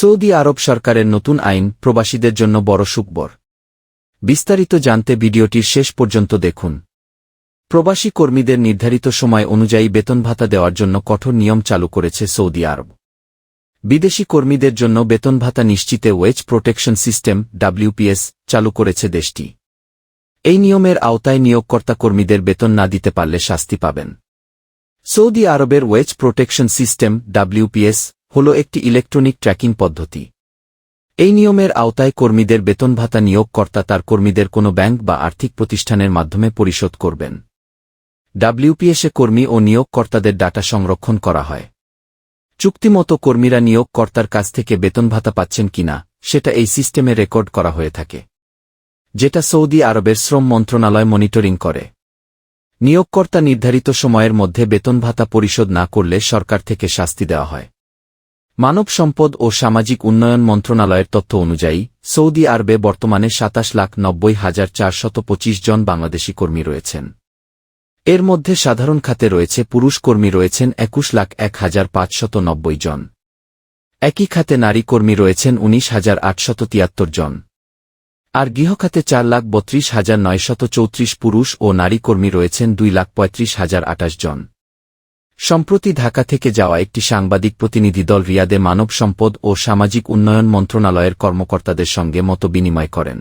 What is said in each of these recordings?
Saudi আরব সরকারের নতুন আইন প্রবাসীদের জন্য বড় সুখবর। বিস্তারিত জানতে ভিডিওটির শেষ পর্যন্ত দেখুন। প্রবাসী কর্মীদের নির্ধারিত সময় অনুযায়ী বেতন ভাতা দেওয়ার জন্য কঠোর নিয়ম চালু করেছে সৌদি আরব। বিদেশি কর্মীদের জন্য বেতন ভাতা নিশ্চিতে ওয়েজ প্রোটেকশন সিস্টেম WPS চালু করেছে দেশটি। এই নিয়মের আওতায় নিয়োগকর্তা কর্মীদের বেতন না দিতে পারলে শাস্তি পাবেন। সৌদি আরবের ওয়েজ প্রোটেকশন সিস্টেম WPS হল একটি ইলেকট্রনিক ট্র্যাকিং পদ্ধতি। এই নিয়মের আওতায় কর্মীদের বেতন ভাতা নিয়োগকর্তা তার কর্মীদের কোনো ব্যাংক বা আর্থিক প্রতিষ্ঠানের মাধ্যমে পরিশোধ করবেন। WPS-এ কর্মী ও নিয়োগকর্তাদের ডাটা সংরক্ষণ করা হয়। চুক্তিমতো কর্মীরা নিয়োগকর্তার কাছ থেকে বেতন ভাতা পাচ্ছেন কিনা সেটা এই সিস্টেমে রেকর্ড করা হয়ে থাকে, যেটা সৌদি আরবের শ্রম মন্ত্রণালয় মনিটরিং করে। নিয়োগকর্তা নির্ধারিত সময়ের মধ্যে বেতন ভাতা পরিশোধ না করলে সরকার থেকে শাস্তি দেওয়া হয়। মানব সম্পদ ও সামাজিক উন্নয়ন মন্ত্রণালয়ের তথ্য অনুযায়ী সৌদি আরবে বর্তমানে 27,90,425 জন বাংলাদেশি কর্মী রয়েছেন। এর মধ্যে সাধারণ খাতে রয়েছে পুরুষ কর্মী রয়েছেন 21,01,590 জন। একই খাতে নারী কর্মী রয়েছেন 19,873 জন। আর গৃহখাতে 4,32,934 পুরুষ ও নারী কর্মী রয়েছেন 2,35,028 জন। সম্প্রতি ঢাকা থেকে যাওয়া একটি সাংবাদিক প্রতিনিধি দল রিয়াদে মানব সম্পদ ও সামাজিক উন্নয়ন মন্ত্রণালয়ের কর্মকর্তাদের সঙ্গে মত বিনিময় করেন।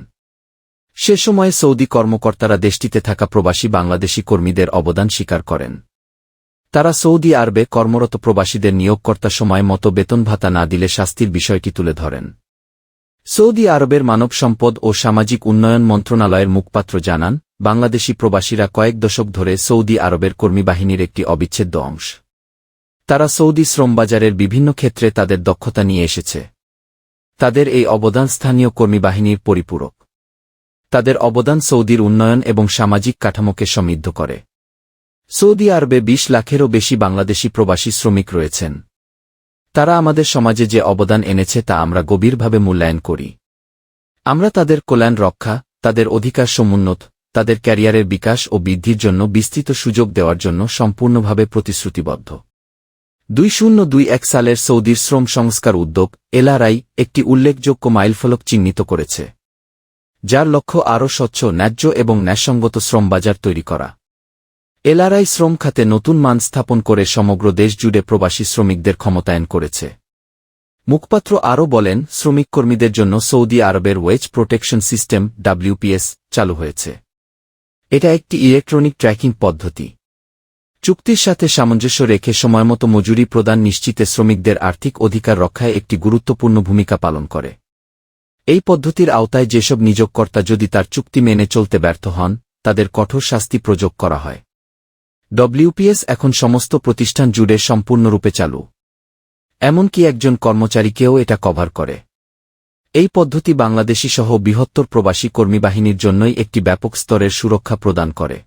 সে সময়ে সৌদি কর্মকর্তারা দেশটিতে থাকা প্রবাসী বাংলাদেশি কর্মীদের অবদান স্বীকার করেন। তারা সৌদি আরবে কর্মরত প্রবাসীদের নিয়োগকর্তা সময় মতো বেতন ভাতা না দিলে শাস্তির বিষয়টি তুলে ধরেন। সৌদি আরবের মানব সম্পদ ও সামাজিক উন্নয়ন মন্ত্রণালয়ের মুখপাত্র জানান, বাংলাদেশি প্রবাসীরা কয়েক দশক ধরে সৌদি আরবের কর্মী বাহিনীর একটি অবিচ্ছেদ্য অংশ। তারা সৌদি শ্রমবাজারের বিভিন্ন ক্ষেত্রে তাদের দক্ষতা নিয়ে এসেছে। তাদের এই অবদান স্থানীয় কর্মী বাহিনীর পরিপূরক। তাদের অবদান সৌদির উন্নয়ন এবং সামাজিক কাঠামোকে সমৃদ্ধ করে। সৌদি আরবে 20 লাখেরও বেশি বাংলাদেশি প্রবাসী শ্রমিক রয়েছেন। তারা আমাদের সমাজে যে অবদান এনেছে তা আমরা গভীরভাবে মূল্যায়ন করি। আমরা তাদের কল্যাণ রক্ষা, তাদের অধিকার সমুন্নত, তাদের ক্যারিয়ারের বিকাশ ও বৃদ্ধির জন্য বিস্তৃত সুযোগ দেওয়ার জন্য সম্পূর্ণভাবে প্রতিশ্রুতিবদ্ধ। 2021 সালের সৌদির শ্রম সংস্কার উদ্যোগ LRI একটি উল্লেখযোগ্য মাইলফলক চিহ্নিত করেছে, যার লক্ষ্য আরও স্বচ্ছ, ন্যায্য এবং ন্যায়সঙ্গত শ্রমবাজার তৈরি করা। LRI শ্রম খাতে নতুন মান স্থাপন করে সমগ্র দেশ জুড়ে প্রবাসী শ্রমিকদের ক্ষমতায়ন করেছে। মুখপাত্র আরও বলেন, শ্রমিক কর্মীদের জন্য সৌদি আরবের ওয়েজ প্রোটেকশন সিস্টেম WPS চালু হয়েছে। এটা একটি ইলেকট্রনিক ট্র্যাকিং পদ্ধতি। চুক্তির সাথে সামঞ্জস্য রেখে সময়মতো মজুরি প্রদান নিশ্চিতে শ্রমিকদের আর্থিক অধিকার রক্ষায় একটি গুরুত্বপূর্ণ ভূমিকা পালন করে। এই পদ্ধতির আওতায় যেসব নিয়োগকর্তা যদি তার চুক্তি মেনে চলতে ব্যর্থ হন, তাদের কঠোর শাস্তি প্রয়োগ করা হয়। WPS এখন সমস্ত প্রতিষ্ঠান জুড়ে সম্পূর্ণরূপে চালু। এমনকি একজন কর্মচারীকেও এটা কভার করে। এই পদ্ধতি বাংলাদেশি সহ বৃহত্তর প্রবাসী কর্মী বাহিনীর জন্যই একটি ব্যাপক স্তরের সুরক্ষা প্রদান করে।